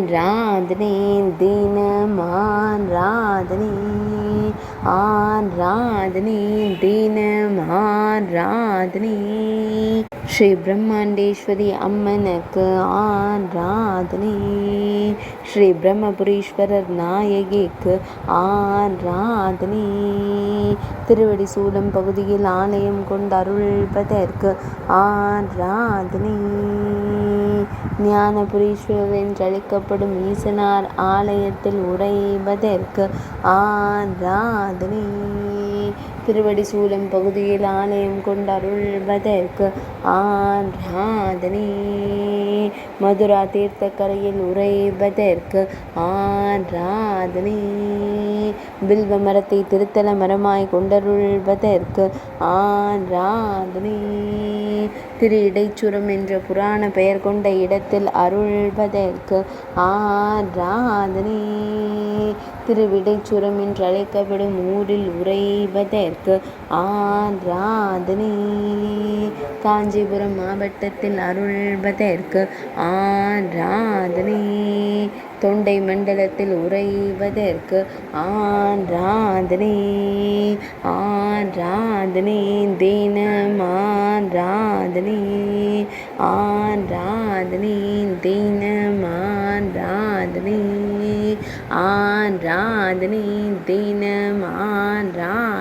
ஆராதனை தினம் ஆராதனை ஆராதனை தினம் ஆராதனை ஸ்ரீ பிரம்மாண்டேஸ்வரி அம்மனுக்கு ஆராதனை ஸ்ரீ பிரம்மபுரீஸ்வரர் நாயகிக்கு ஆராதனை திருவடி சூலம் பகுதியில் ஆலயம் கொண்டு அருள்வதற்கு ஆராதனை ஞானபுரீஸ்வரர் என்றழைக்கப்படும் ஈசனார் ஆலயத்தில் உறைவதற்கு ஆராதனை திருவடி சூலம் பகுதியில் ஆலயம் கொண்டு அருள்வதற்கு ஆராதனை மதுரா தீர்த்தக்கரையில் உறைவதற்கு ஆராதனை பில்வ மரத்தை திருத்தல மரமாய் கொண்டருள்வதற்கு ஆராதனை திரு இடைச்சுரம் என்ற புராண பெயர் கொண்ட இடத்தில் அருள்வதற்கு ஆராதனை திருவிடைச்சுரம் என்று அழைக்கப்படும் ஊரில் உறைவதற்கு ஆராதனை காஞ்சிபுரம் மாவட்டத்தில் அருள்வதற்கு ஆராதனை தொண்டை மண்டலத்தில் உறைவதற்கு ஆராதனை ஆராதனை தினம் ஆராதனை ஆராதனை தினம் ஆராதனை ஆராதனை தினம் ஆராதனை